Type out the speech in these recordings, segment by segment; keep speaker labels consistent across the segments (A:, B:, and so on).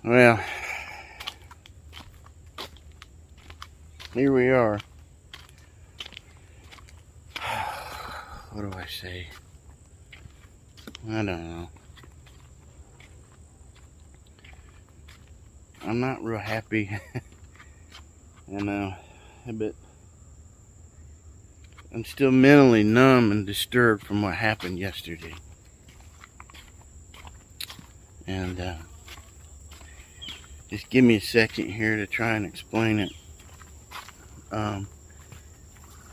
A: Well, here we are. What do I say? I don't know. I'm not real happy. But I'm still mentally numb and disturbed from what happened yesterday. And just give me a second here to try and explain it.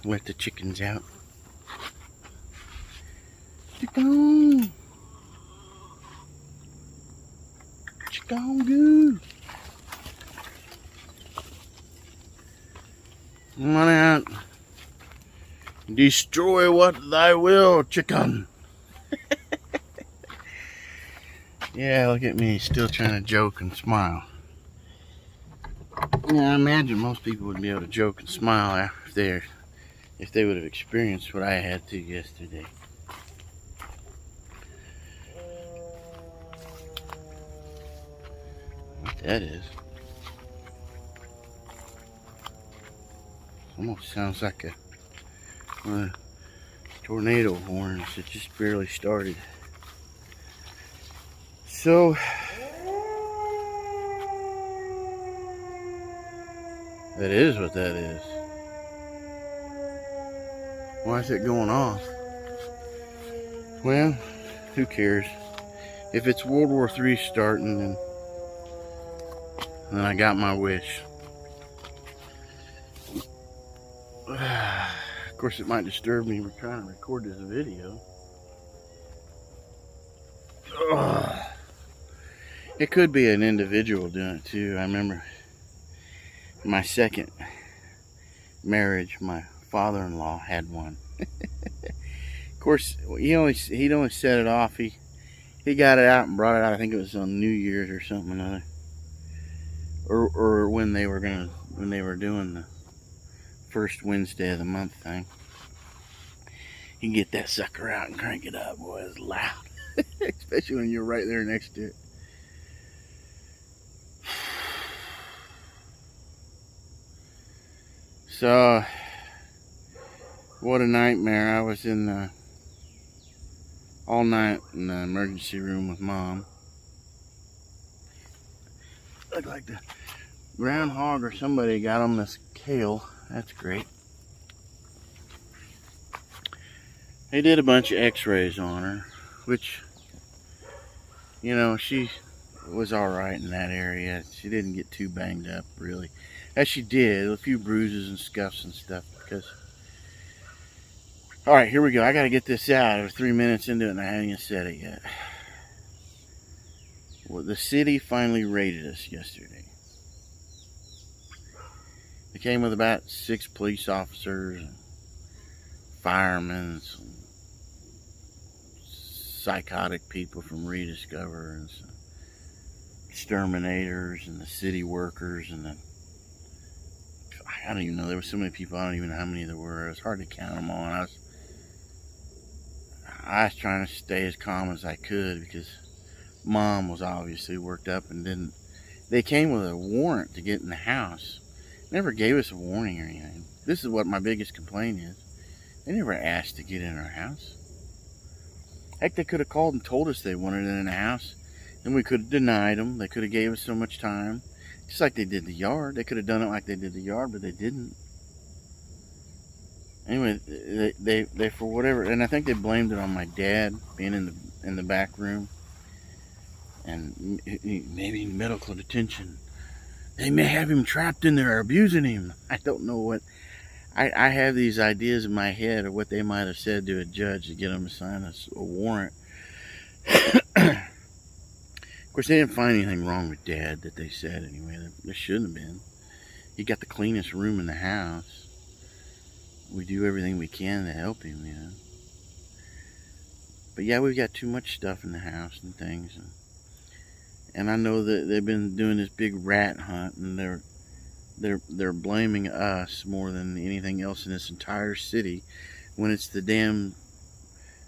A: Let the chickens out. Chicken! Chicken goose! Come on out. Destroy what thy will, chicken. Yeah, look at me, still trying to joke and smile. Yeah, I imagine most people would be able to joke and smile if they would have experienced what I had to yesterday. What that is? Almost sounds like a tornado horns. It just barely started. So that is what that is. Why is it going off? Well, who cares? If it's World War III starting, then I got my wish. Of course, it might disturb me. We're trying to record this video. It could be an individual doing it too. I remember my second marriage, my father-in-law had one. Of course, he'd only set it off. He got it out and brought it out. I think it was on New Year's or something or another, or when they were doing the first Wednesday of the month thing. You can get that sucker out and crank it up, boy. It's loud, especially when you're right there next to it. So, what a nightmare. I was in all night in the emergency room with Mom. Looked like the groundhog or somebody got on this kale. That's great. They did a bunch of x-rays on her, which, you know, she was alright in that area. She didn't get too banged up, really. As she did, a few bruises and scuffs and stuff, because... Alright, here we go. I gotta get this out. I was 3 minutes into it and I haven't even said it yet. Well, the city finally raided us yesterday. They came with about 6 police officers, and firemen, some psychotic people from Rediscover, and some exterminators, and the city workers, and I don't even know. There were so many people. I don't even know how many there were. It was hard to count them all. And I was trying to stay as calm as I could because Mom was obviously worked up and didn't. They came with a warrant to get in the house. Never gave us a warning or anything. This is what my biggest complaint is. They never asked to get in our house. Heck, they could have called and told us they wanted it in the house, and we could have denied them. They could have gave us so much time, just like they did the yard. They could have done it like they did the yard, but they didn't. Anyway, they for whatever, and I think they blamed it on my dad being in the back room, and maybe in medical detention. They may have him trapped in there, abusing him. I don't know what. I have these ideas in my head of what they might have said to a judge to get him to sign a warrant. Of course, they didn't find anything wrong with Dad that they said anyway. There shouldn't have been. He got the cleanest room in the house. We do everything we can to help him, you know. But yeah, we've got too much stuff in the house and things. And I know that they've been doing this big rat hunt, and they're blaming us more than anything else in this entire city, when it's the damn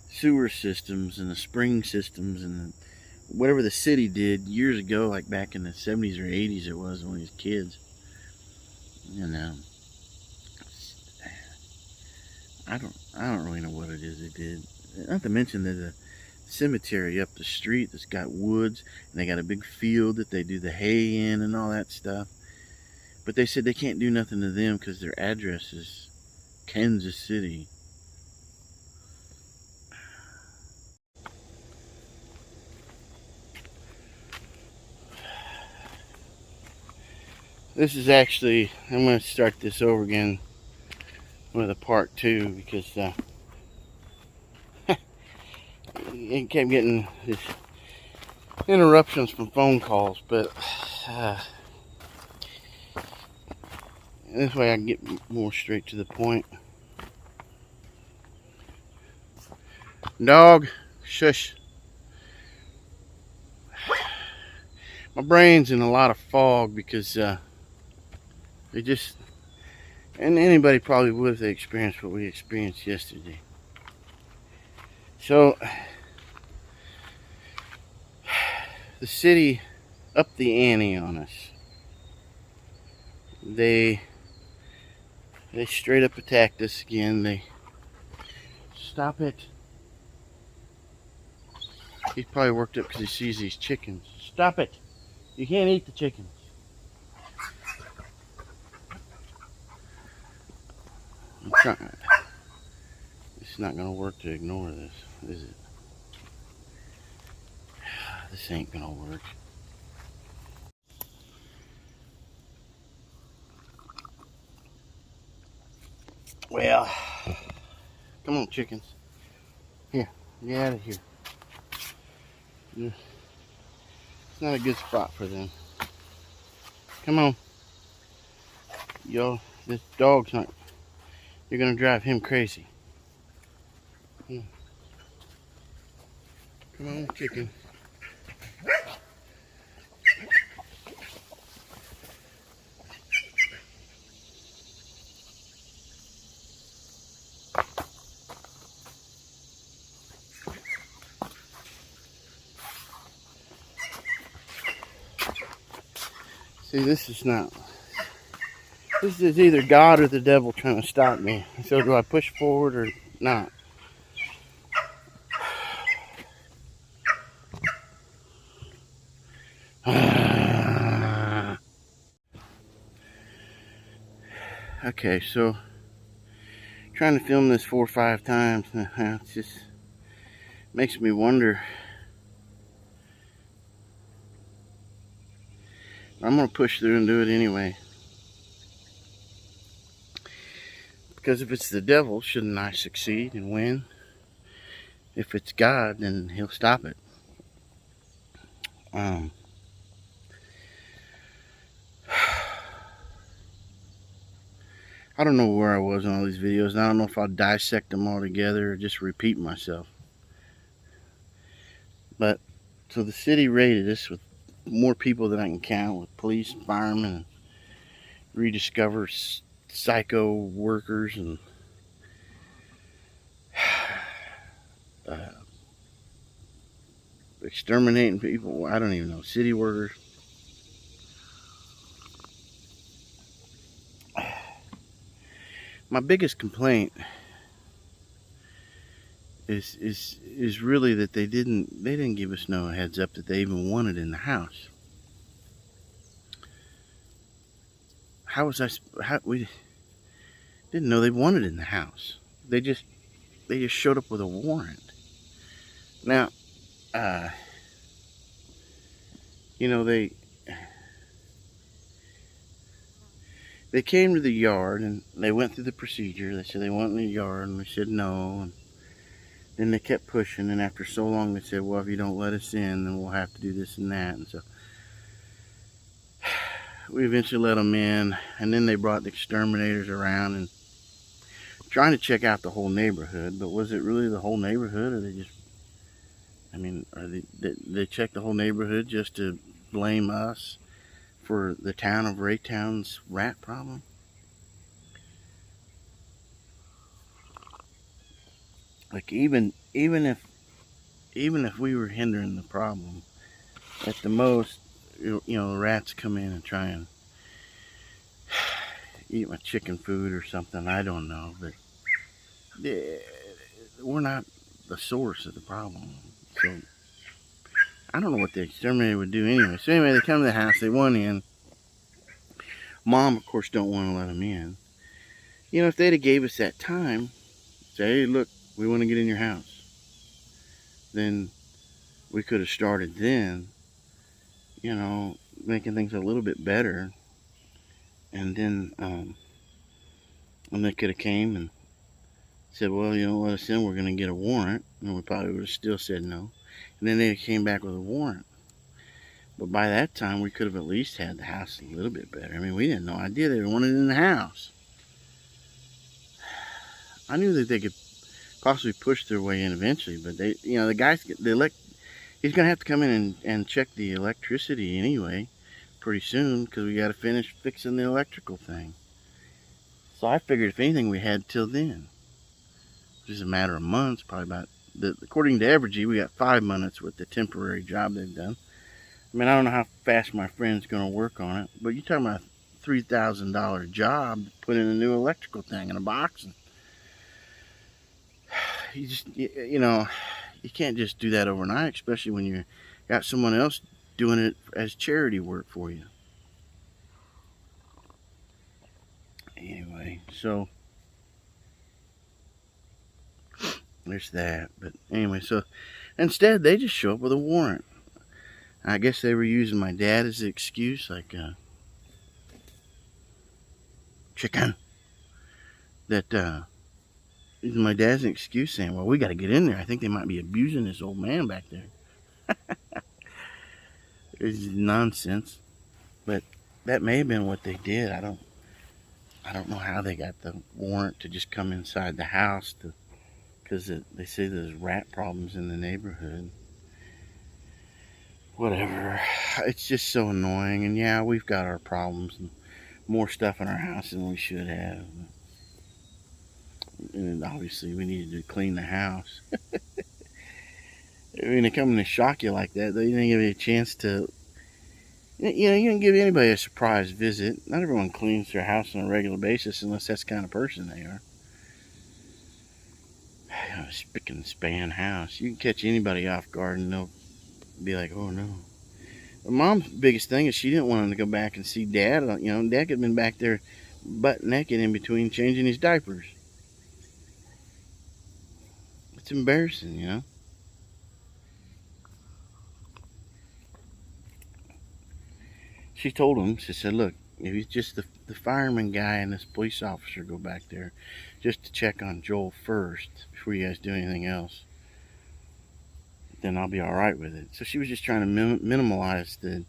A: sewer systems and the spring systems and whatever the city did years ago, like back in the 70s or 80s, it was when he was kids. You know, I don't really know what it is they did. Not to mention there's a cemetery up the street that's got woods, and they got a big field that they do the hay in and all that stuff. But they said they can't do nothing to them because their address is Kansas City. This is actually, I'm going to start this over again with a part 2 because it kept getting this interruptions from phone calls, but this way I can get more straight to the point. Dog, shush. My brain's in a lot of fog because they just, and anybody probably would if they experienced what we experienced yesterday. So the city upped the ante on us. They straight up attacked us again. They stop it. He's probably worked up because he sees these chickens. Stop it! You can't eat the chickens. I'm trying. It's not gonna work to ignore this, is it? This ain't gonna work. Well, come on, chickens. Here, get out of here. It's not a good spot for them. Come on. Yo, this dog's not. You're gonna drive him crazy. Come on, chicken. See, this is not. This is either God or the devil trying to stop me. So do I push forward or not? Okay, so trying to film this 4 or 5 times, it just makes me wonder. I'm gonna push through and do it anyway. Because if it's the devil, shouldn't I succeed and win? If it's God, then he'll stop it. I don't know where I was on all these videos, and I don't know if I'll dissect them all together or just repeat myself. But, so the city raided us with more people than I can count, with police, firemen, rediscover psycho workers, and exterminating people. I don't even know, city workers. My biggest complaint is really that they didn't give us no heads up that they even wanted in the house. How was we didn't know they wanted in the house. They just showed up with a warrant. Now, you know, they came to the yard and they went through the procedure. They said they went in the yard, and we said no. And then they kept pushing, and after so long they said, well, if you don't let us in, then we'll have to do this and that. And so we eventually let them in, and then they brought the exterminators around and trying to check out the whole neighborhood. But was it really the whole neighborhood, or they just, I mean, they checked the whole neighborhood just to blame us for the town of Raytown's rat problem? Like, even if we were hindering the problem, At the most, the rats come in and try and eat my chicken food or something. I don't know, but we're not the source of the problem. So I don't know what the exterminator would do anyway. So anyway, they come to the house. They want in. Mom, of course, don't want to let them in. If they'd have gave us that time, say, hey, look, we want to get in your house, then we could have started then, making things a little bit better. And then they could have came and said, well, let us in, we're going to get a warrant. And we probably would have still said no. And then they came back with a warrant. But by that time, we could have at least had the house a little bit better. I mean, we had no idea they wanted it in the house. I knew that they could possibly push their way in eventually, but they, the guys, he's going to have to come in and check the electricity anyway, pretty soon, because we got to finish fixing the electrical thing. So I figured if anything, we had till then. Just a matter of months, probably about, according to Evergy, we got 5 months with the temporary job they've done. I mean, I don't know how fast my friend's going to work on it, but you're talking about a $3,000 job to put in a new electrical thing in a box. And you just, you can't just do that overnight, especially when you got someone else doing it as charity work for you. Anyway, so there's that. But anyway, so instead they just show up with a warrant. I guess they were using my dad as an excuse, like chicken. That using my dad as an excuse, saying, "Well, we got to get in there. I think they might be abusing this old man back there." It's nonsense, but that may have been what they did. I don't know how they got the warrant to just come inside the house because they say there's rat problems in the neighborhood. Whatever. It's just so annoying. And yeah, we've got our problems and more stuff in our house than we should have. And obviously we needed to clean the house. I mean, they come in to shock you like that, they didn't give you a chance to, you don't give anybody a surprise visit. Not everyone cleans their house on a regular basis unless that's the kind of person they are. A spick and span house. You can catch anybody off guard and they'll be like, oh no. But Mom's biggest thing is she didn't want him to go back and see Dad. Dad could have been back there butt naked in between changing his diapers. It's embarrassing, She told him, she said, look, if it's just the fireman guy and this police officer go back there just to check on Joel first before you guys do anything else, then I'll be all right with it. So she was just trying to minimize the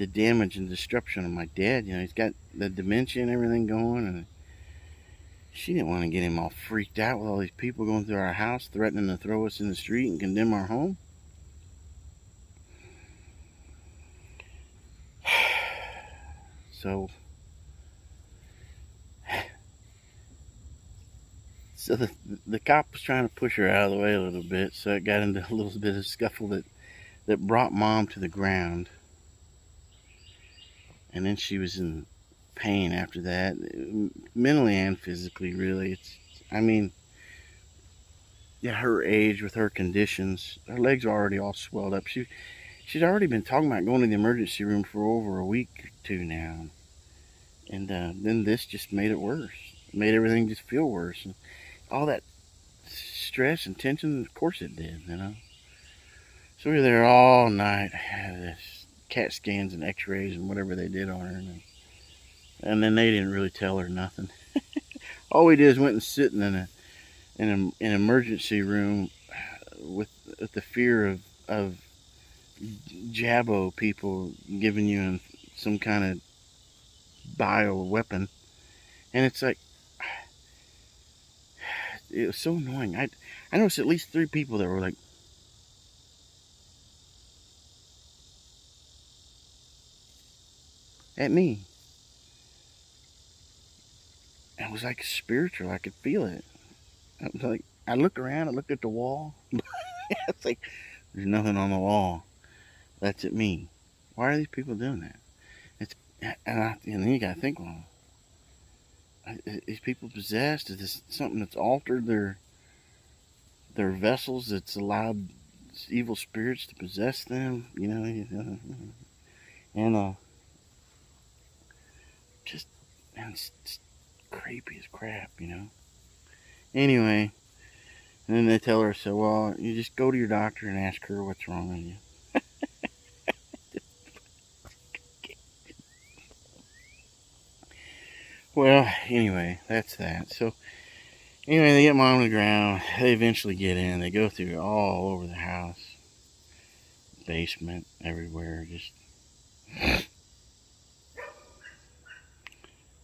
A: damage and destruction of my dad. He's got the dementia and everything going, and she didn't want to get him all freaked out with all these people going through our house threatening to throw us in the street and condemn our home. So the cop was trying to push her out of the way a little bit, so it got into a little bit of scuffle that brought Mom to the ground. And then she was in pain after that, mentally and physically, really. Her age, with her conditions, her legs are already all swelled up. She's already been talking about going to the emergency room for over a week or two now. And then this just made it worse. It made everything just feel worse. And all that stress and tension, of course it did, So we were there all night. I had this CAT scans and x-rays and whatever they did on her. And then they didn't really tell her nothing. All we did is went and sit in an emergency room with the fear of Jabbo people giving you some kind of bio weapon. And it's like, it was so annoying. I noticed at least 3 people that were like, at me. It was like spiritual. I could feel it. I was like, I looked around, I looked at the wall. It's like, there's nothing on the wall. That's at me. Why are these people doing that? It's and then you gotta think, well, these people possessed? Is this something that's altered their vessels? That's allowed evil spirits to possess them? And just and it's creepy as crap. Anyway, and then they tell her, so, well, you just go to your doctor and ask her what's wrong with you. Well, anyway, that's that. So, anyway, they get mom on the ground. They eventually get in. They go through all over the house, basement, everywhere. Just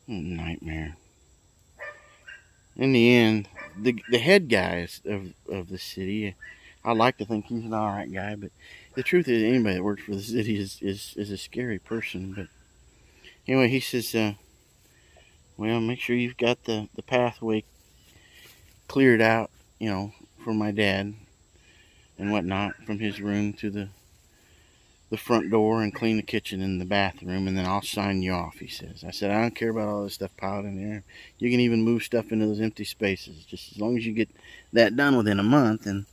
A: nightmare. In the end, the head guy of the city, I like to think he's an alright guy, but the truth is, anybody that works for the city is a scary person. But anyway, he says, well, make sure you've got the pathway cleared out, for my dad and whatnot, from his room to the front door, and clean the kitchen and the bathroom, and then I'll sign you off, he says. I said, I don't care about all this stuff piled in there. You can even move stuff into those empty spaces. Just as long as you get that done within a month, and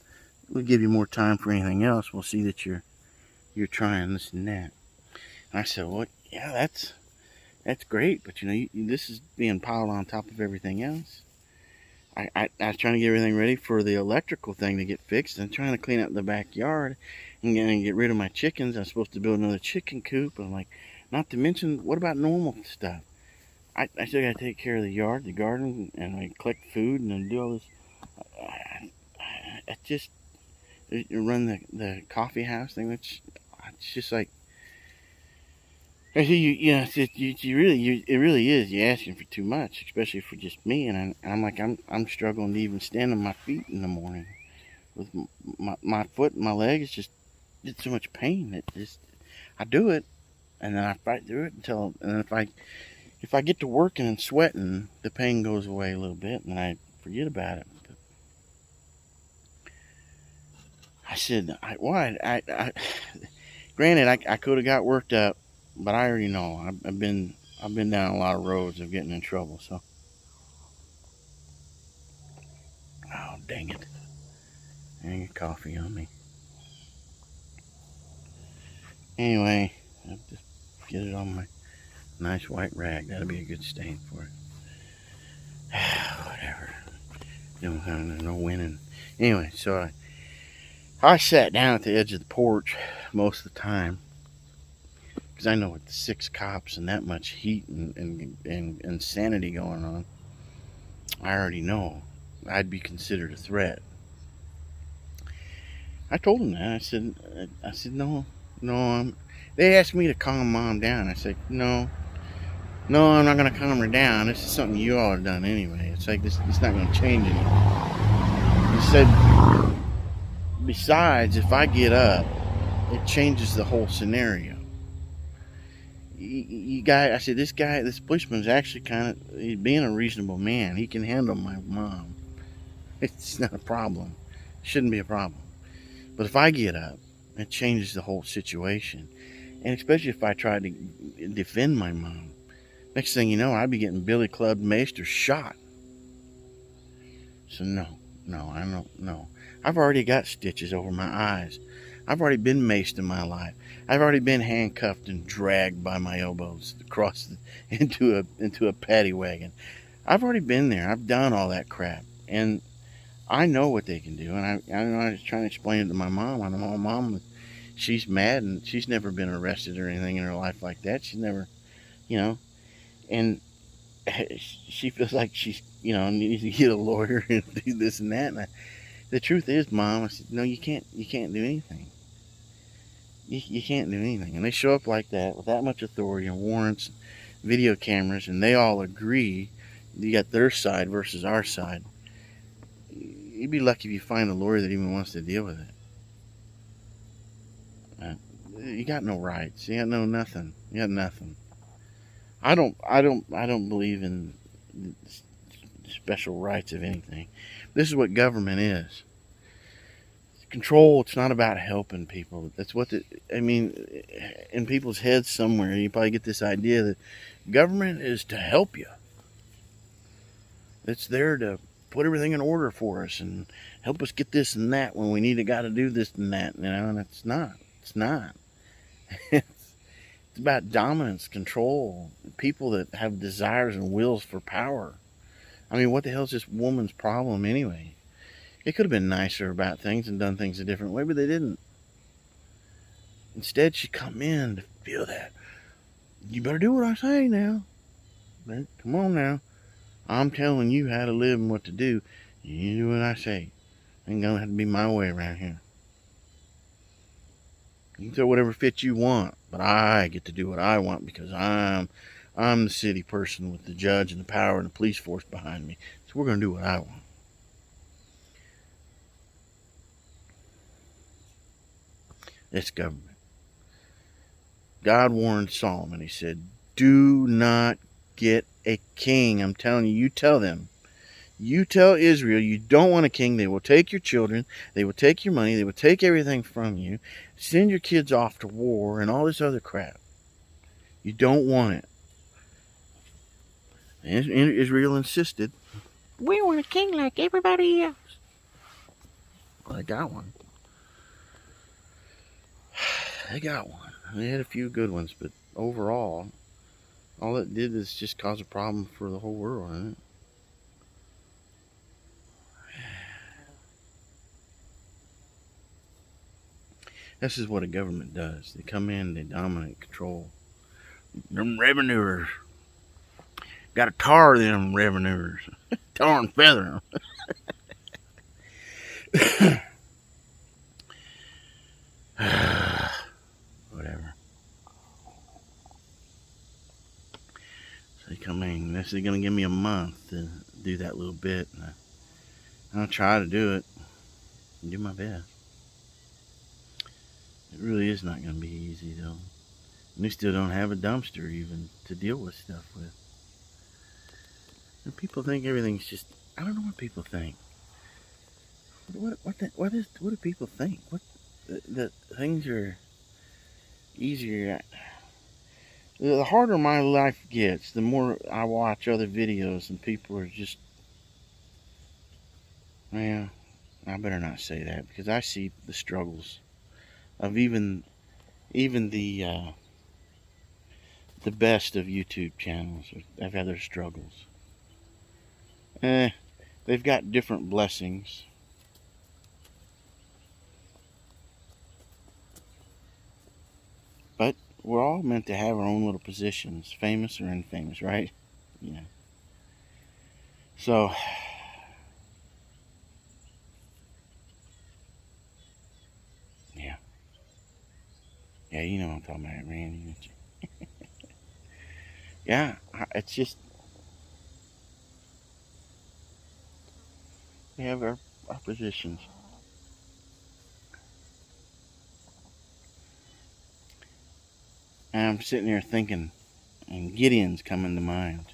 A: we'll give you more time for anything else. We'll see that you're trying this and that. And I said, well, yeah, that's great, but this is being piled on top of everything else. I was trying to get everything ready for the electrical thing to get fixed. I'm trying to clean up the backyard and get rid of my chickens. I'm supposed to build another chicken coop. I'm like, not to mention, what about normal stuff? I still got to take care of the yard, the garden, and I collect food and then do all this. I just run the coffee house thing. It's just like, it really is. You're asking for too much, especially for just me. And I'm like, I'm struggling to even stand on my feet in the morning with my foot and my leg. It's just so much pain. I do it, and then I fight through it and then if I get to working and sweating, the pain goes away a little bit, and I forget about it. But I said, granted, I could have got worked up. But I already know. I've been down a lot of roads of getting in trouble. So, oh dang it! Dang it, coffee on me. Anyway, I'll just get it on my nice white rag. That'll be a good stain for it. Whatever. No winning. Anyway, so I sat down at the edge of the porch most of the time. Because I know with the 6 cops and that much heat and insanity going on, I already know I'd be considered a threat. I told them that. I said, no. They asked me to calm mom down. I said, no, I'm not going to calm her down. This is something you all have done anyway. It's like this. It's not going to change anything. He said, besides, if I get up, it changes the whole scenario. I said, this policeman's actually he's being a reasonable man. He can handle my mom. It's not a problem. It shouldn't be a problem. But if I get up, it changes the whole situation. And especially if I try to defend my mom. Next thing you know, I'd be getting billy clubbed, maced, or shot. So no, I don't know. I've already got stitches over my eyes. I've already been maced in my life. I've already been handcuffed and dragged by my elbows into a paddy wagon. I've already been there. I've done all that crap, and I know what they can do. And I was trying to explain it to my mom. I know my mom, she's mad, and she's never been arrested or anything in her life like that. She's never, and she feels like she's, needs to get a lawyer and do this and that. And the truth is, Mom, I said, no, you can't do anything. You can't do anything. And they show up like that with that much authority and warrants, video cameras, and they all agree. You got their side versus our side. You'd be lucky if you find a lawyer that even wants to deal with it. You got no rights. You got nothing. You got nothing. I don't believe in special rights of anything. This is what government is. control. It's not about helping people. That's what I mean, in people's heads somewhere, you probably get this idea that government is to help you. It's there to put everything in order for us and help us get this and that when we need to got to do this and that, and it's not. It's not. It's about dominance, control, people that have desires and wills for power. I mean, what the hell is this woman's problem anyway? They could have been nicer about things and done things a different way, but they didn't. Instead, she come in to feel that. You better do what I say now. Come on now. I'm telling you how to live and what to do. You do what I say. Ain't gonna have to be my way around here. You can throw whatever fit you want, but I get to do what I want because I'm the city person with the judge and the power and the police force behind me. So we're gonna do what I want. It's government. God warned Solomon. He said, do not get a king. I'm telling you, you tell them. You tell Israel you don't want a king. They will take your children. They will take your money. They will take everything from you. Send your kids off to war and all this other crap. You don't want it. And Israel insisted, we want a king like everybody else. Well, they got one. They got one. They had a few good ones, but overall, all it did is just cause a problem for the whole world, isn't it? This is what a government does. They come in, they dominate, control. Them revenuers. Got to tar them revenuers. Tar and feather them. Whatever. So they come in. They're going to give me a month to do that little bit. And I'll try to do it. And do my best. It really is not going to be easy, though. And we still don't have a dumpster even to deal with stuff with. And people think everything's just... I don't know what people think. What do people think? That things are easier. The harder my life gets, the more I watch other videos and people are just... Well, I better not say that because I see the struggles of even the best of YouTube channels. They've had their struggles. They've got different blessings. But we're all meant to have our own little positions, famous or infamous, right? Yeah. So, yeah. Yeah, you know what I'm talking about, Randy, don't you? Yeah, it's just... We have our positions. And I'm sitting here thinking, and Gideon's coming to mind.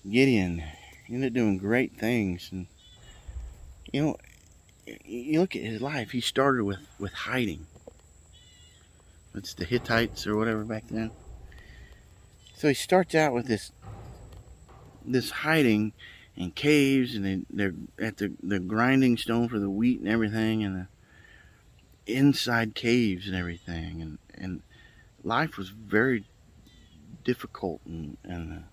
A: Gideon ended up doing great things. And, you know, you look at his life, he started with hiding. It's the Hittites or whatever back then. So he starts out with this hiding in caves, and they're at the grinding stone for the wheat and everything, and the inside caves and everything, and life was very difficult, and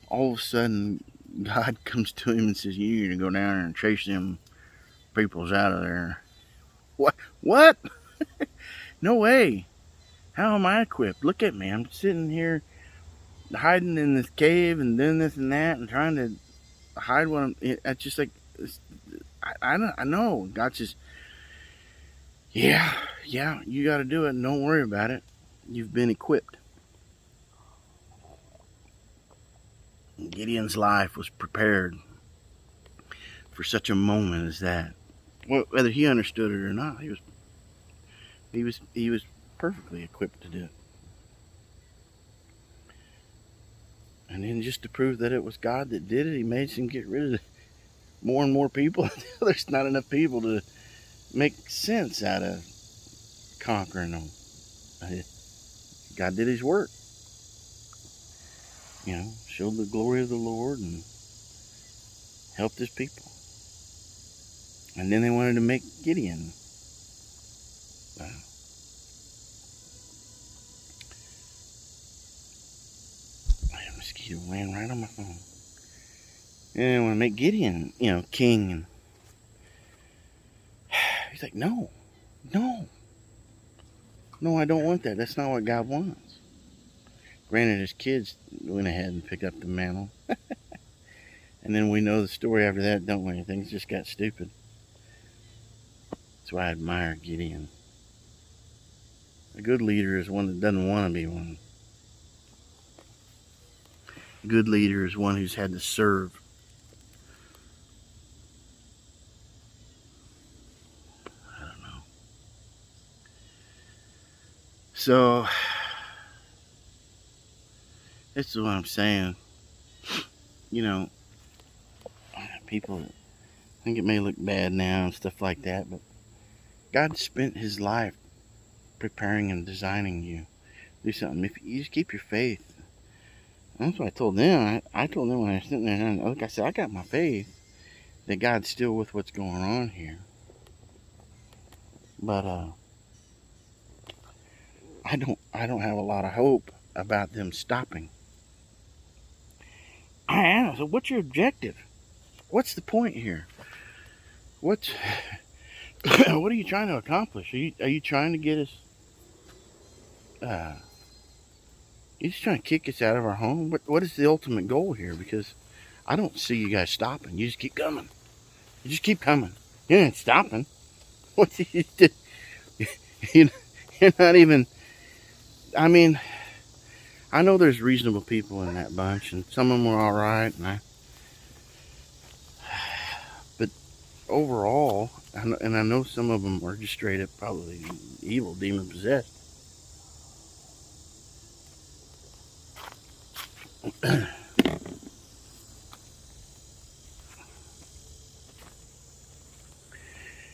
A: all of a sudden God comes to him and says, you need to go down there and chase them peoples out of there. What? No way. How am I equipped? Look at me. I'm sitting here hiding in this cave and doing this and that and trying to hide what I'm... It's just like... I know. God says, yeah, you got to do it and don't worry about it. You've been equipped. Gideon's life was prepared for such a moment as that. Whether he understood it or not, he was perfectly equipped to do it. And then just to prove that it was God that did it, he made some get rid of more and more people until there's not enough people to make sense out of conquering them. God did his work. Showed the glory of the Lord and helped his people. And then they wanted to make Gideon. A mosquito ran right on my phone. And they want to make Gideon, king. And he's like, no, I don't want that. That's not what God wants. Granted, his kids went ahead and picked up the mantle. And then we know the story after that, don't we? Things just got stupid. That's why I admire Gideon. A good leader is one that doesn't want to be one. A good leader is one who's had to serve. I don't know. So, this is what I'm saying. People think it may look bad now and stuff like that, but God spent his life preparing and designing you to do something. If you just keep your faith. That's what I told them. I told them when I was sitting there, and look, I said, I got my faith that God's still with what's going on here. But I don't have a lot of hope about them stopping. I asked, so what's your objective? What's the point here? What are you trying to accomplish? Are you trying to get us? You just trying to kick us out of our home? What is the ultimate goal here? Because I don't see you guys stopping. You just keep coming. You just keep coming. You ain't stopping. What do you do? You're not even. I mean, I know there's reasonable people in that bunch, and some of them were all right, but overall, and I know some of them are just straight up probably evil, demon possessed.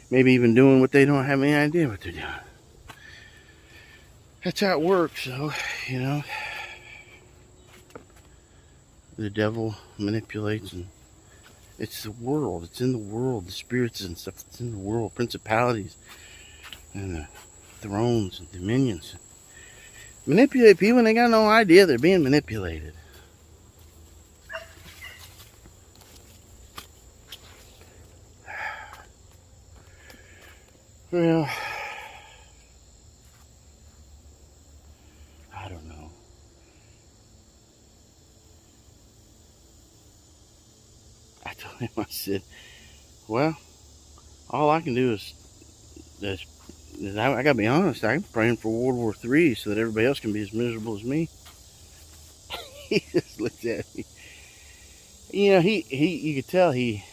A: Maybe even doing what they don't have any idea what they're doing. That's how it works, though, The devil manipulates, and it's the world. It's in the world. The spirits and stuff. It's in the world. Principalities and the thrones and dominions. Manipulate people, and they got no idea they're being manipulated. Well, I don't know. I told him, I said, well, all I can do is I gotta be honest, I'm praying for World War III so that everybody else can be as miserable as me. He just looked at me. You could tell he's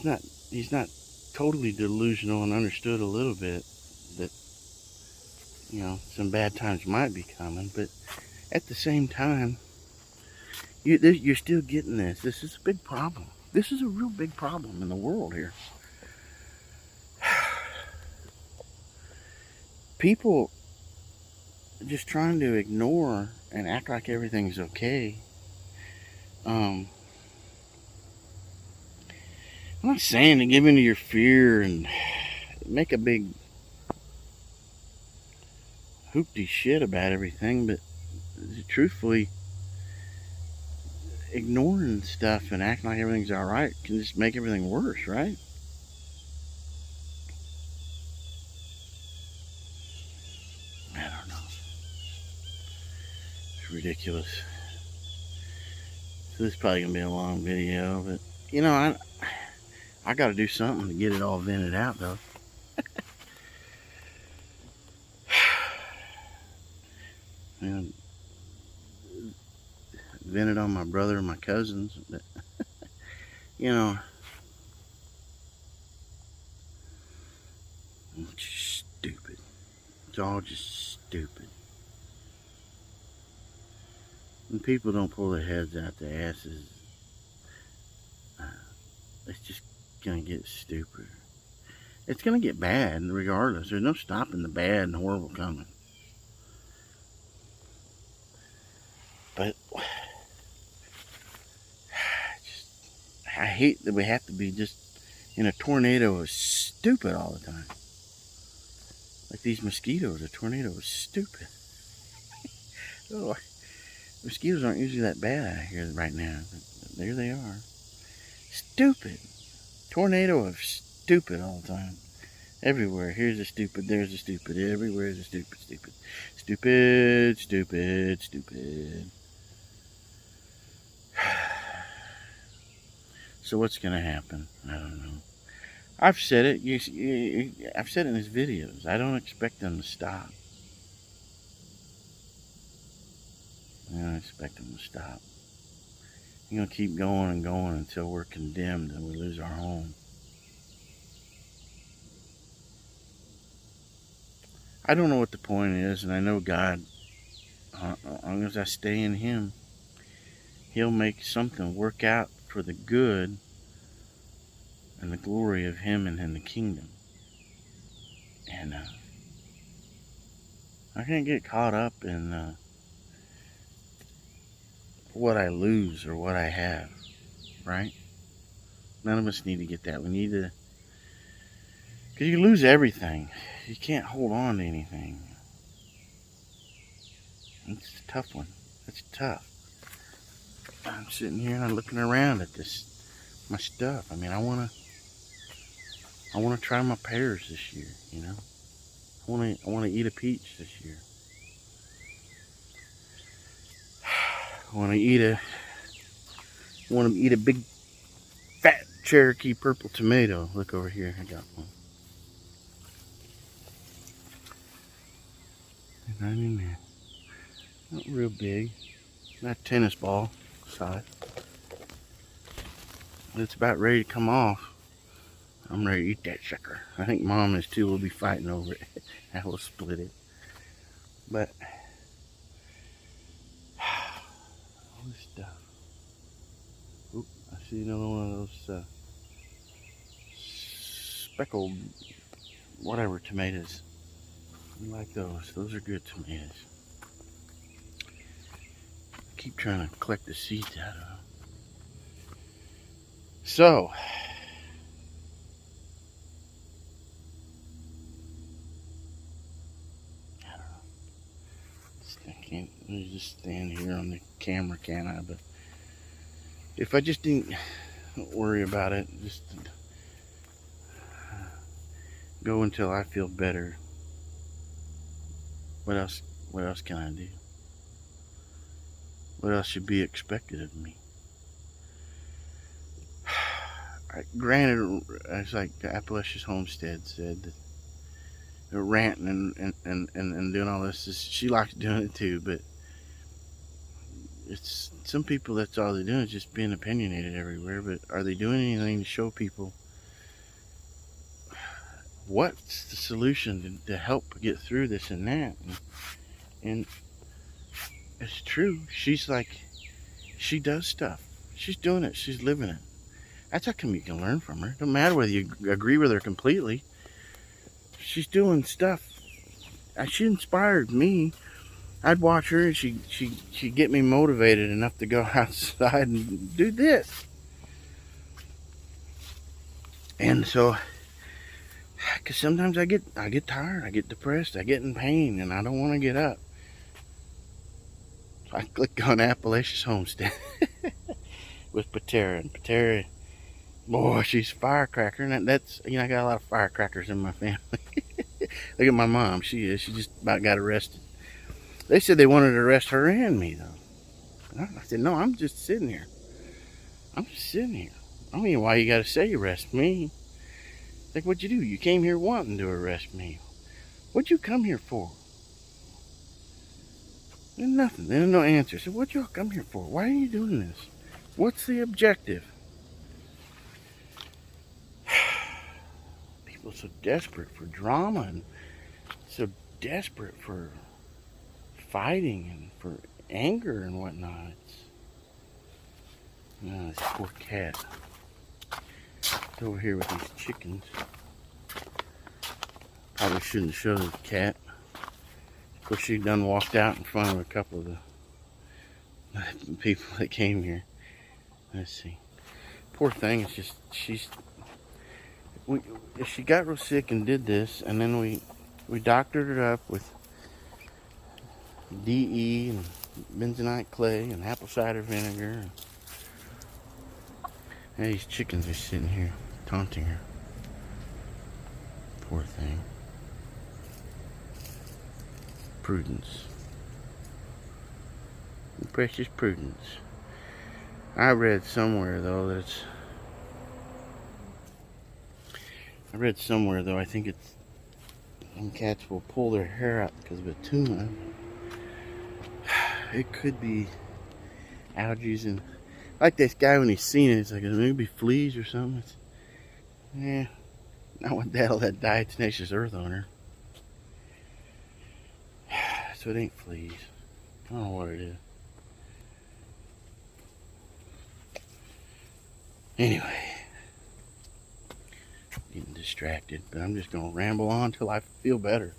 A: not totally delusional, and understood a little bit that some bad times might be coming, but at the same time, you're still getting this. This is a big problem. This is a real big problem in the world here. People just trying to ignore and act like everything's okay. I'm not saying to give in to your fear and make a big hoopty shit about everything, but truthfully, ignoring stuff and acting like everything's alright can just make everything worse, right? I don't know. It's ridiculous. So this is probably gonna be a long video, but I gotta do something to get it all vented out, though. And vented on my brother and my cousins, but it's just stupid. It's all just stupid. When people don't pull their heads out their asses it's just going to get stupid. It's going to get bad regardless. There's no stopping the bad and horrible coming. But I hate that we have to be just in a tornado of stupid all the time. Like these mosquitoes, a tornado is stupid. Oh, mosquitoes aren't usually that bad out here right now, but there they are. Stupid. Tornado of stupid all the time. Everywhere. Here's a stupid, there's a stupid, everywhere is a stupid, stupid. Stupid, stupid, stupid. So what's going to happen? I don't know. I've said it. I've said it in these videos. I don't expect them to stop. I don't expect them to stop. You're going to keep going and going until we're condemned and we lose our home. I don't know what the point is, and I know God, as long as I stay in Him, He'll make something work out for the good and the glory of Him and in the kingdom. And I can't get caught up in what I lose or what I have, right? None of us need to get that. We need to, because you lose everything. You can't hold on to anything. It's a tough one. It's tough. I'm sitting here and I'm looking around at my stuff. I mean, I want to try my pears this year, you know. I want to eat a peach this year. I want to eat a big fat Cherokee purple tomato. Look over here, I got one. Not in there. Not real big. Not tennis ball size. But it's about ready to come off. I'm ready to eat that sucker. I think Mom is too. We'll be fighting over it. I will split it. But all this stuff. Oop, I see another one of those speckled whatever tomatoes. I like those. Those are good tomatoes. I keep trying to collect the seeds out of them. So, I don't know. I can't just stand here on the camera, can I? But if I just didn't worry about it, just go until I feel better. What else can I do? What else should be expected of me? Granted, it's like Appalachia's Homestead said, that they're ranting and doing all this. She likes doing it too, but it's some people, that's all they're doing is just being opinionated everywhere. But are they doing anything to show people what's the solution to help get through this and that? And it's true. She's like, she does stuff. She's doing it. She's living it. That's how come you can learn from her. Don't matter whether you agree with her completely. She's doing stuff. She inspired me. I'd watch her and she'd get me motivated enough to go outside and do this. And so, because sometimes I get tired, I get depressed, I get in pain, and I don't want to get up. So I click on Appalachia's Homestead with Patera. And Patera, boy, she's a firecracker. And that's, you know, I got a lot of firecrackers in my family. Look at my mom. She just about got arrested. They said they wanted to arrest her and me, though. I said, no, I'm just sitting here. I'm just sitting here. I don't know why you got to say arrest me. Like, what'd you do? You came here wanting to arrest me. What'd you come here for? There's nothing. There's no answer. So what'd y'all come here for? Why are you doing this? What's the objective? People are so desperate for drama and so desperate for fighting and for anger and whatnot. Oh, this poor cat. over here with these chickens. Probably shouldn't show the cat. Of course, she done walked out in front of a couple of the people that came here. Let's see. Poor thing. It's just she got real sick and did this, and then we doctored her up with DE and bentonite clay and apple cider vinegar. And these chickens are sitting here taunting her. Poor thing. Prudence. Precious Prudence. I read somewhere though, I think it's some cats will pull their hair out because of a tuna. It could be allergies, and like this guy, when he's seen it, it's like maybe fleas or something. Not with all that diatomaceous earth on her. So it ain't fleas. I don't know what it is. Anyway, getting distracted, but I'm just gonna ramble on till I feel better.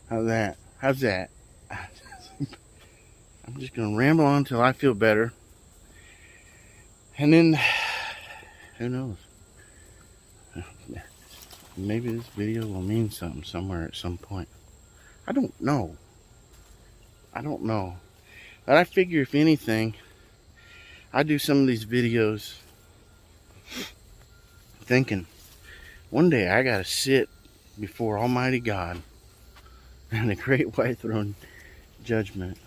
A: How's that? I'm just gonna ramble on till I feel better, and then who knows? Maybe this video will mean something somewhere at some point. I don't know. But I figure, if anything, I do some of these videos thinking one day I gotta sit before Almighty God and the great white throne judgment.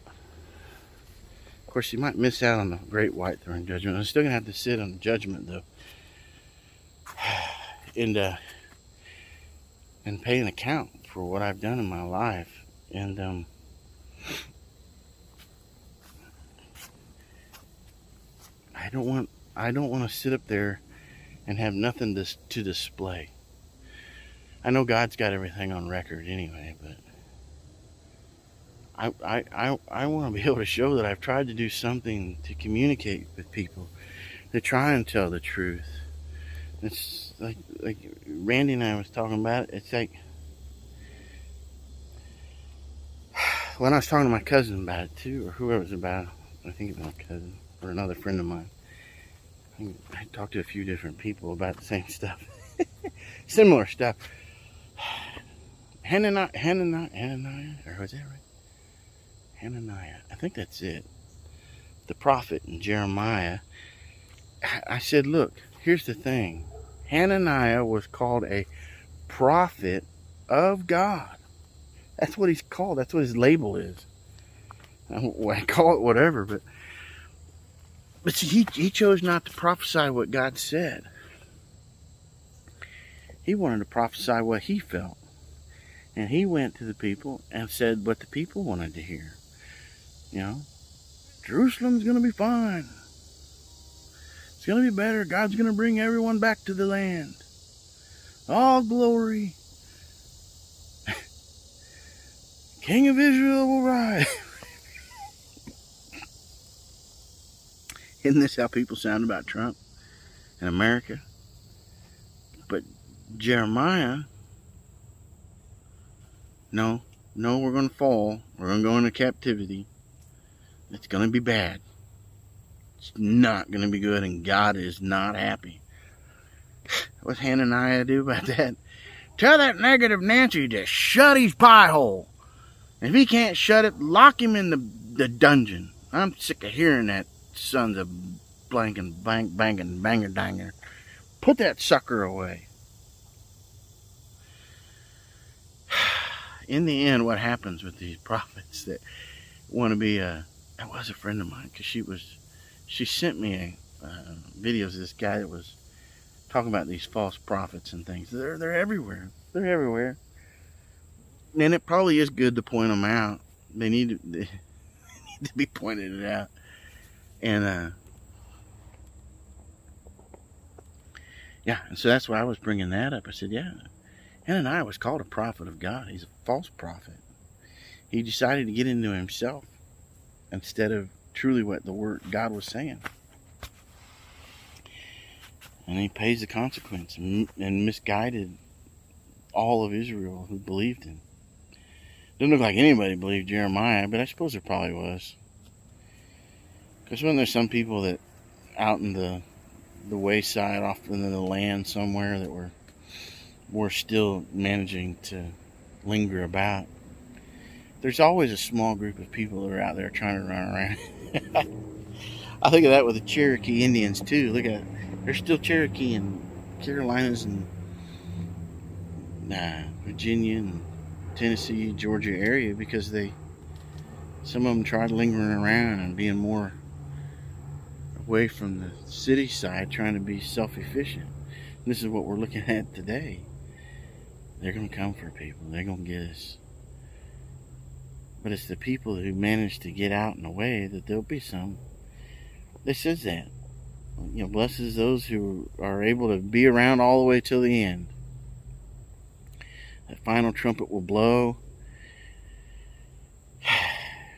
A: Of course, you might miss out on the great white throne judgment. I'm still gonna have to sit on the judgment though, and pay an account for what I've done in my life. And I don't want to sit up there and have nothing to display. I know God's got everything on record anyway, but I want to be able to show that I've tried to do something to communicate with people, to try and tell the truth. It's like Randy and I was talking about. It's like when I was talking to my cousin about it too, or whoever it was about. I think it was my cousin or another friend of mine. I talked to a few different people about the same stuff, similar stuff. Hananiah, or was that right? Hananiah, I think that's it. The prophet in Jeremiah. I said, look, here's the thing. Hananiah was called a prophet of God. That's what he's called. That's what his label is. I call it whatever, but see, he chose not to prophesy what God said. He wanted to prophesy what he felt. And he went to the people and said what the people wanted to hear. Jerusalem's going to be fine. It's going to be better. God's going to bring everyone back to the land. All glory. King of Israel will rise. Isn't this how people sound about Trump in America? But Jeremiah, no, we're going to fall. We're going to go into captivity. It's going to be bad. It's not going to be good, and God is not happy. What's Hananiah do about that? Tell that negative Nancy to shut his pie hole. If he can't shut it, lock him in the dungeon. I'm sick of hearing that sons of blanking, banging, banger, danger. Put that sucker away. In the end, what happens with these prophets that want to be that was a friend of mine, because she sent me videos of this guy that was talking about these false prophets and things. They're everywhere. They're everywhere. And it probably is good to point them out. They need to be pointed out. And yeah, and so that's why I was bringing that up. I said, yeah, Hananiah was called a prophet of God. He's a false prophet. He decided to get into himself instead of truly what the word God was saying. And he pays the consequence and misguided all of Israel who believed him. Doesn't look like anybody believed Jeremiah, but I suppose there probably was. Because when there's some people that out in the wayside, off in the land somewhere, that were still managing to linger about, there's always a small group of people that are out there trying to run around. I think of that with the Cherokee Indians too. Look at, there's still Cherokee in Carolinas and Virginia and Tennessee, Georgia area, because some of them tried lingering around and being more away from the city side, trying to be self-efficient. And this is what we're looking at today. They're going to come for people. They're going to get us. But it's the people who manage to get out and away that there'll be some. It says that. Blesses those who are able to be around all the way till the end. That final trumpet will blow.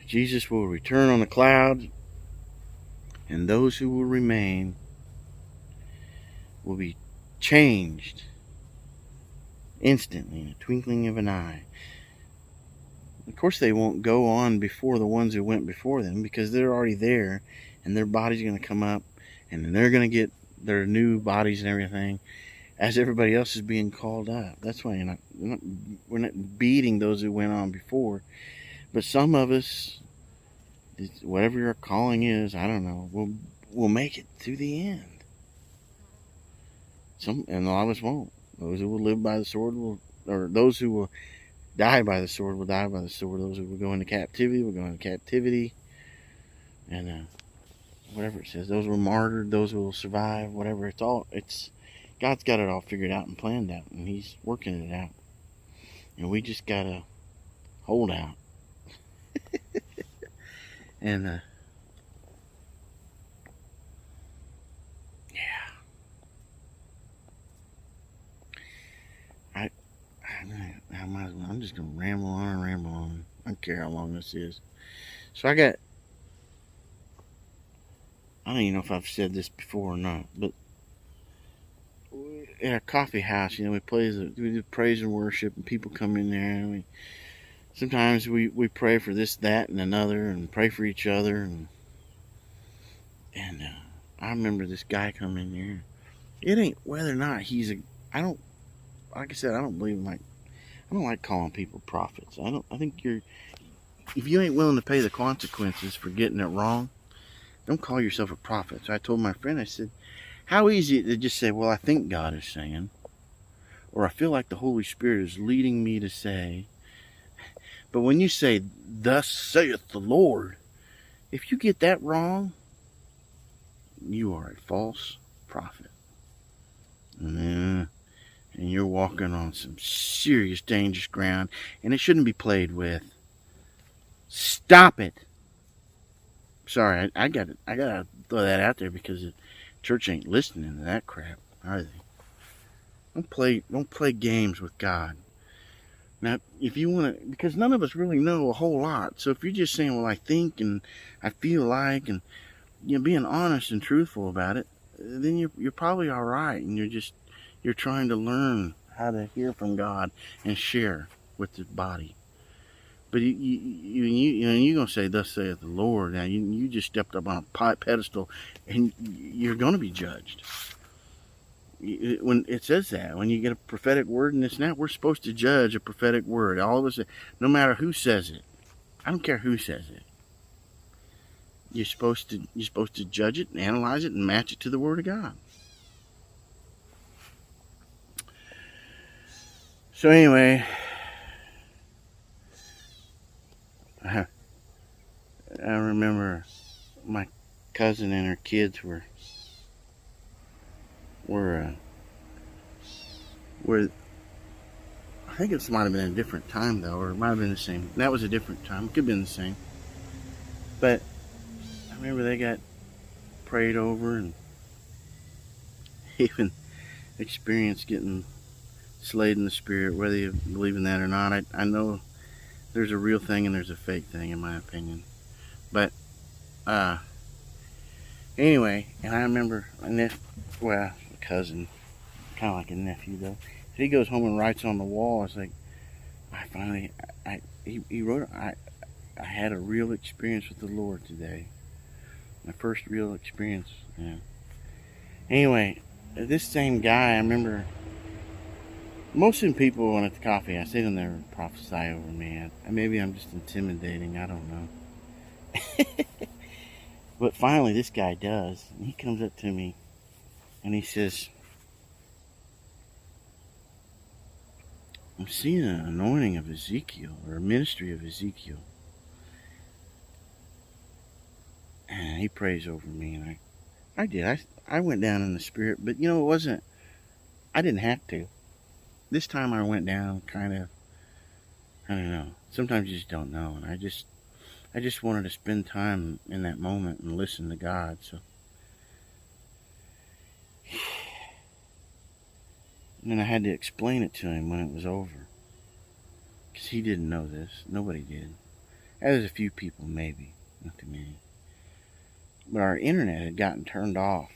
A: Jesus will return on the clouds, and those who will remain will be changed instantly in a twinkling of an eye. Of course, they won't go on before the ones who went before them, because they're already there, and their body's going to come up, and then they're going to get their new bodies and everything as everybody else is being called up. That's why we're not beating those who went on before. But some of us, whatever your calling is, I don't know, we'll make it to the end. And a lot of us won't. Those who will live by the sword or those who will die by the sword will die by the sword. Those who will go into captivity will go into captivity. And whatever it says, those who were martyred, those who will survive, whatever. God's got it all figured out and planned out, and He's working it out. And we just gotta hold out. And yeah, I'm just gonna ramble on and ramble on. I don't care how long this is. So I don't even know if I've said this before or not, but at our coffee house, we do praise and worship, and people come in there, and sometimes we pray for this, that, and another, and pray for each other, and I remember this guy come in here. It ain't whether or not I don't believe in, I don't like calling people prophets. I think if you ain't willing to pay the consequences for getting it wrong, don't call yourself a prophet. So I told my friend, I said, how easy to just say, well, I think God is saying, or I feel like the Holy Spirit is leading me to say. But when you say, thus saith the Lord, if you get that wrong, you are a false prophet. And you're walking on some serious dangerous ground, and it shouldn't be played with. Stop it. Sorry, I gotta throw that out there, because the church ain't listening to that crap, are they? Don't play games with God. Now, if you want to, because none of us really know a whole lot. So if you're just saying, well, I think and I feel like, and being honest and truthful about it, then you're probably all right, and you're trying to learn how to hear from God and share with the body. But you're going to say, thus saith the Lord. Now, you just stepped up on a pedestal, and you're going to be judged. When it says that, when you get a prophetic word in this now, we're supposed to judge a prophetic word. All of us, no matter who says it. I don't care who says it. You're supposed to judge it and analyze it and match it to the Word of God. So anyway, I remember my cousin and her kids were I think it might have been a different time though, or it might have been the same. That was a different time. It could have been the same. But I remember they got prayed over and even experienced getting slayed in the spirit, whether you believe in that or not. I know there's a real thing and there's a fake thing, in my opinion. But anyway, and I remember, a cousin, kind of like a nephew though. So he goes home and writes on the wall. It's like, he wrote, I had a real experience with the Lord today. My first real experience. Yeah. Anyway, this same guy, I remember, most of the people when at the coffee, I say they'll never prophesy over me. Maybe I'm just intimidating. I don't know. But finally, this guy does. And he comes up to me and he says, I'm seeing an anointing of Ezekiel, or a ministry of Ezekiel. And he prays over me, and I did. I went down in the spirit, but it wasn't, I didn't have to. This time I went down kind of, I don't know. Sometimes you just don't know, and I just wanted to spend time in that moment and listen to God. So, and then I had to explain it to him when it was over, because he didn't know this. Nobody did. There's a few people, maybe, not too many. But our internet had gotten turned off,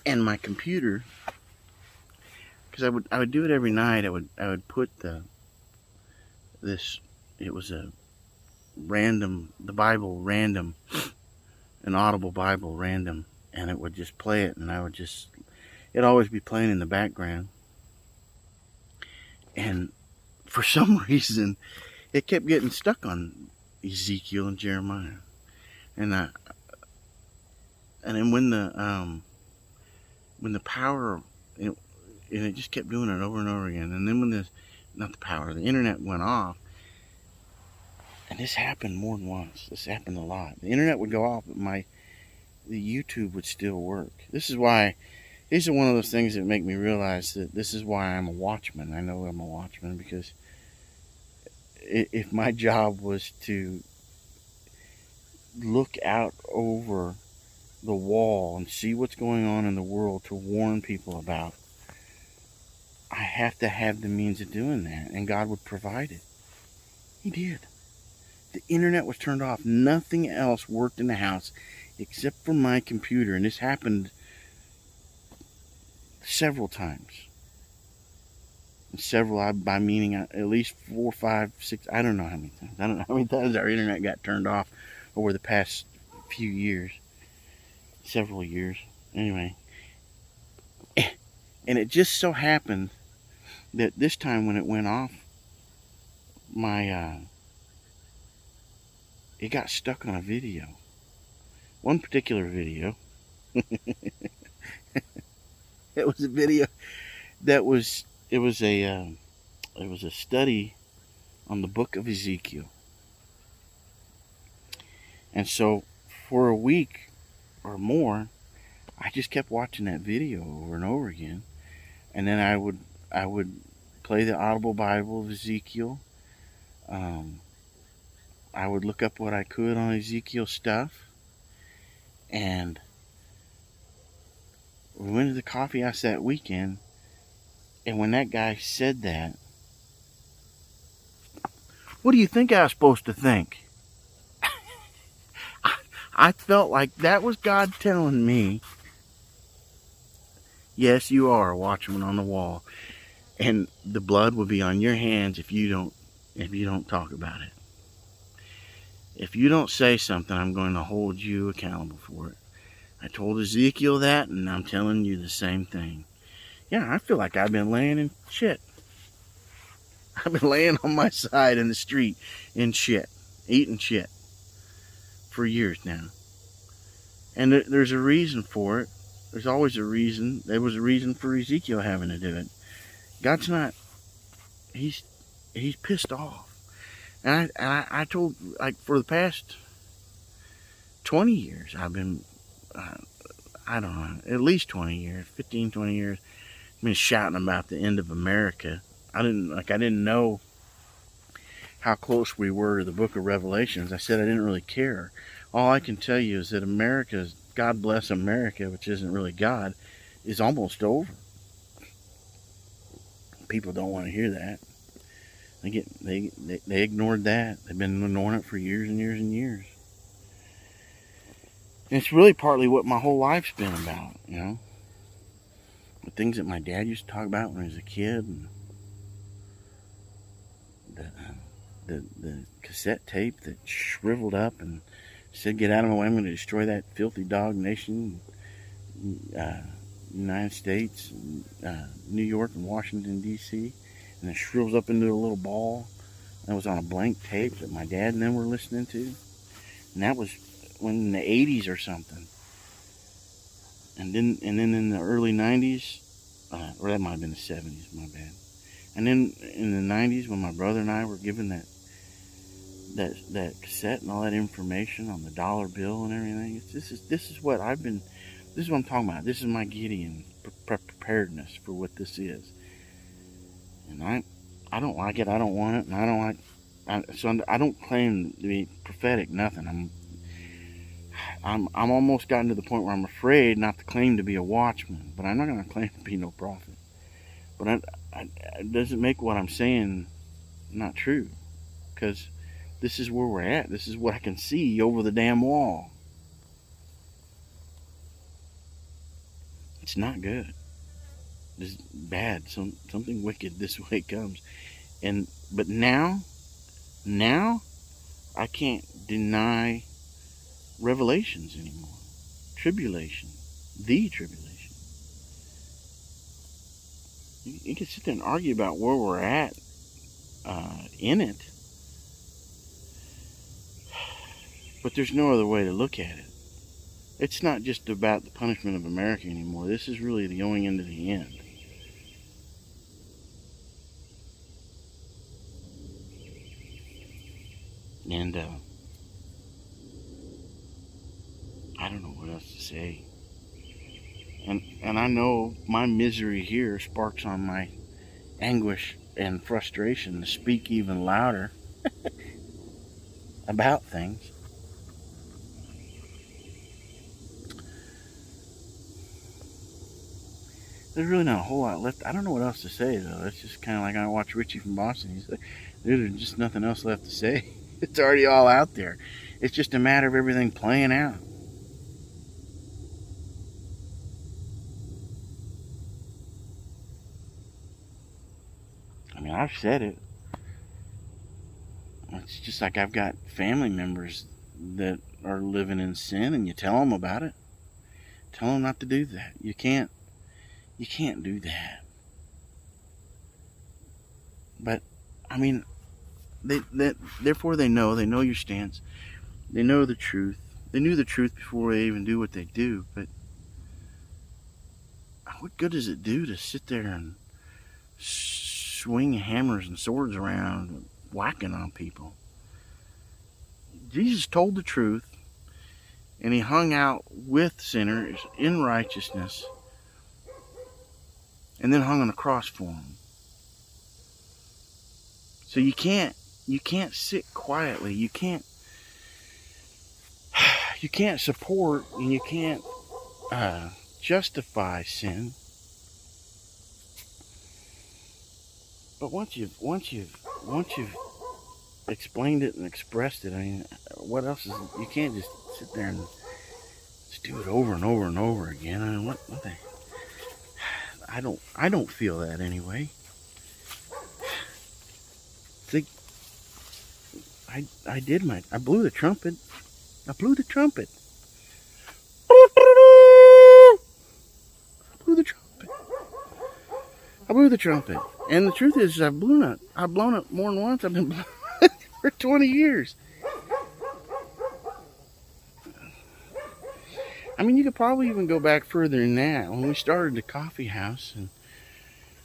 A: and my computer, because I would do it every night. I would put it was a random, the Bible random, an Audible Bible random, and it would just play it, and it'd always be playing in the background. And for some reason, it kept getting stuck on Ezekiel and Jeremiah, and then when the power, and it just kept doing it over and over again. And then when the internet went off, and this happened more than once. This happened a lot. The internet would go off, but the YouTube would still work. These are one of those things that make me realize that this is why I'm a watchman. I know I'm a watchman because if my job was to look out over the wall and see what's going on in the world to warn people about, I have to have the means of doing that, and God would provide it. He did. The internet was turned off. Nothing else worked in the house except for my computer, and this happened several times. Several, by meaning at least 4, 5, 6, I don't know how many times. I don't know how many times our internet got turned off over the past few years. Several years. Anyway. And it just so happened that this time when it went off, it got stuck on a video. One particular video. It was a video that was a study on the book of Ezekiel. And so for a week or more, I just kept watching that video over and over again. And then I would play the Audible Bible of Ezekiel. I would look up what I could on Ezekiel stuff. And we went to the coffee house that weekend. And when that guy said that, what do you think I was supposed to think? I felt like that was God telling me, yes, you are a watchman on the wall, and the blood will be on your hands if you don't talk about it. If you don't say something, I'm going to hold you accountable for it. I told Ezekiel that, and I'm telling you the same thing. Yeah, I feel like I've been laying in shit. I've been laying on my side in the street in shit, eating shit for years now. And there's a reason for it. There's always a reason. There was a reason for Ezekiel having to do it. God's not, he's pissed off. And I told, like, for the past 20 years, I've been, I don't know, at least 20 years, 15, 20 years, I've been shouting about the end of America. I didn't know how close we were to the book of Revelations. I said I didn't really care. All I can tell you is that America's, God bless America, which isn't really God, is almost over. People don't want to hear that. They ignored that. They've been ignoring it for years and years and years. And it's really partly what my whole life's been about, you know. things that my dad used to talk about when he was a kid, and the cassette tape that shriveled up and said, "Get out of my way! I'm going to destroy that filthy dog nation." United States, New York, and Washington D.C., and it shrivels up into a little ball. That was on a blank tape that my dad and them were listening to, and that was when in the '80s or something. And then in the early '90s, or that might have been the '70s, my bad. And then in the '90s, when my brother and I were given that cassette and all that information on the dollar bill and everything, this is what I've been. This is what I'm talking about. This is my Gideon preparedness for what this is. And I don't like it. I don't want it. And I don't like. So I don't claim to be prophetic. Nothing. I'm almost gotten to the point where I'm afraid not to claim to be a watchman. But I'm not going to claim to be no prophet. But it doesn't make what I'm saying not true. Because this is where we're at. This is what I can see over the damn wall. It's not good. It's bad. Something wicked this way comes. But now I can't deny revelations anymore. Tribulation. The tribulation. You can sit there and argue about where we're at in it. But there's no other way to look at it. It's not just about the punishment of America anymore. This is really the going into the end. And I don't know what else to say. And I know my misery here sparks on my anguish and frustration to speak even louder about things. There's really not a whole lot left. I don't know what else to say, though. It's just kind of like I watch Richie from Boston. He's like, there's just nothing else left to say. It's already all out there. It's just a matter of everything playing out. I mean, I've said it. It's just like I've got family members that are living in sin, and you tell them about it. Tell them not to do that. You can't do that. But I mean, therefore they know your stance. They know the truth. They knew the truth before they even do what they do. But what good does it do to sit there and swing hammers and swords around, whacking on people? Jesus told the truth, and he hung out with sinners in righteousness, and then hung on a cross for them. So you can't sit quietly. You can't support, and you can't justify sin. But once you've explained it and expressed it, I mean, what else is? You can't just sit there and just do it over and over and over again. I mean, what the? I don't feel that anyway. See, I blew the trumpet. I blew the trumpet. I blew the trumpet. And the truth is, I've blown it more than once. I've been blowing it for 20 years. I mean, you could probably even go back further than that. When we started the coffee house in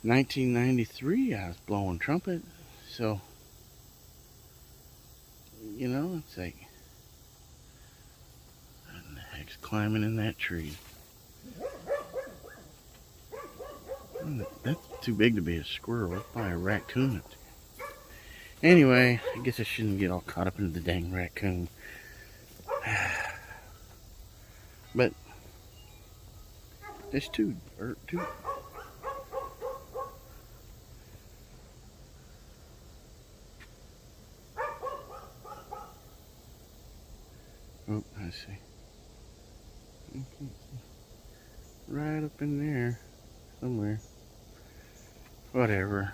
A: 1993, I was blowing trumpet. So, you know, it's like, what the heck's climbing in that tree? That's too big to be a squirrel. It's probably a raccoon. Anyway, I guess I shouldn't get all caught up into the dang raccoon. But there's two. Oh, I see. Right up in there. somewhere. Whatever.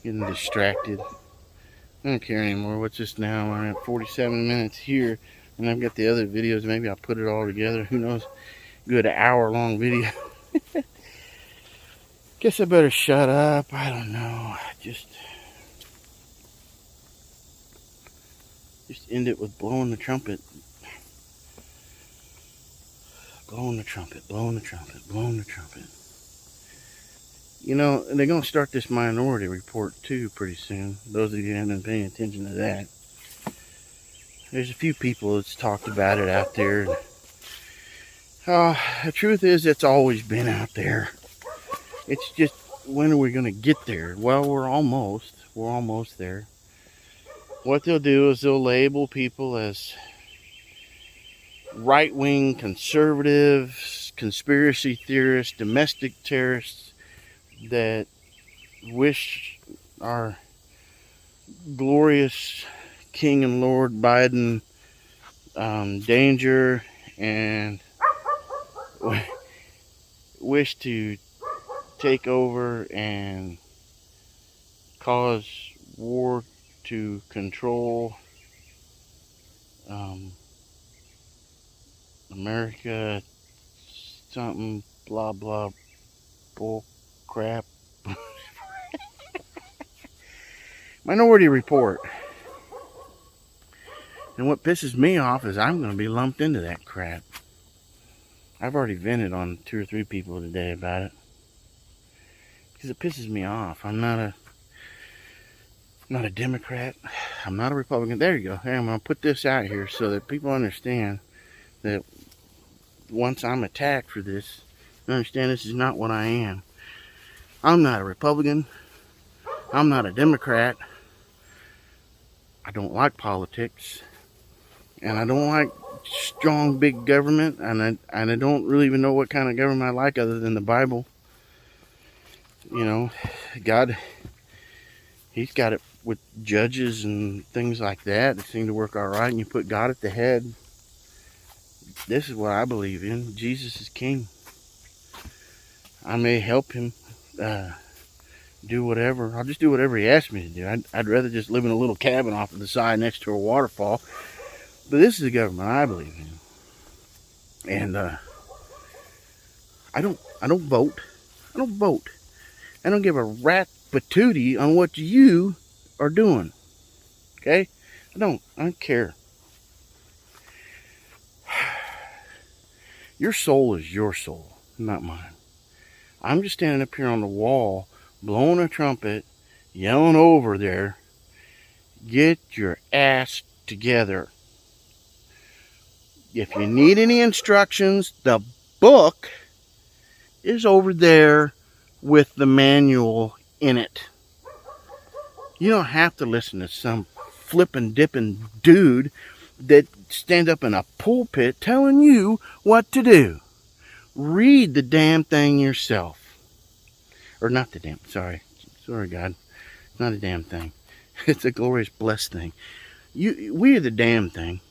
A: Getting distracted. I don't care anymore. What's this now? I'm at 47 minutes here, and I've got the other videos. Maybe I'll put it all together. Who knows? Good hour-long video. Guess I better shut up. I don't know. Just end it with blowing the trumpet. Blowing the trumpet, blowing the trumpet, blowing the trumpet. You know, they're going to start this minority report too pretty soon. Those of you who haven't been paying attention to that. There's a few people that's talked about it out there. The truth is, it's always been out there. It's just, when are we going to get there? Well, we're almost there. What they'll do is they'll label people as right-wing conservatives, conspiracy theorists, domestic terrorists that wish our glorious King and Lord Biden danger and wish to take over and cause war to control America, something, blah, blah, bull crap. Minority Report. And what pisses me off is I'm going to be lumped into that crap. I've already vented on 2 or 3 people today about it. Because it pisses me off. I'm not a Democrat. I'm not a Republican. There you go. Hey, I'm going to put this out here so that people understand that once I'm attacked for this, you understand this is not what I am. I'm not a Republican. I'm not a Democrat. I don't like politics. And I don't like strong, big government. And I don't really even know what kind of government I like other than the Bible. You know, God, He's got it with judges and things like that. It seemed to work all right. And you put God at the head. This is what I believe in. Jesus is king. I may help him do whatever. I'll just do whatever he asks me to do. I'd rather just live in a little cabin off to the side next to a waterfall. But this is the government I believe in. And I don't vote. I don't vote. I don't give a rat patootie on what you are doing. Okay? I don't care. Your soul is your soul, not mine. I'm just standing up here on the wall, blowing a trumpet, yelling over there, get your ass together. If you need any instructions, the book is over there with the manual in it. You don't have to listen to some flippin' dippin' dude that stands up in a pulpit telling you what to do. Read the damn thing yourself. Or not the damn, sorry God. It's not a damn thing. It's a glorious blessed thing. We are the damn thing.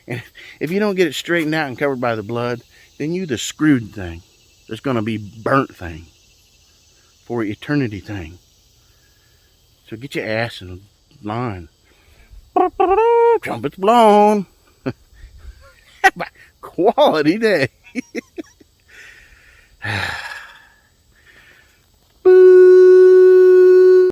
A: And if you don't get it straightened out and covered by the blood, then you the screwed thing. There's going to be burnt thing. For eternity thing. So get your ass in line. Trumpets blown. Quality day.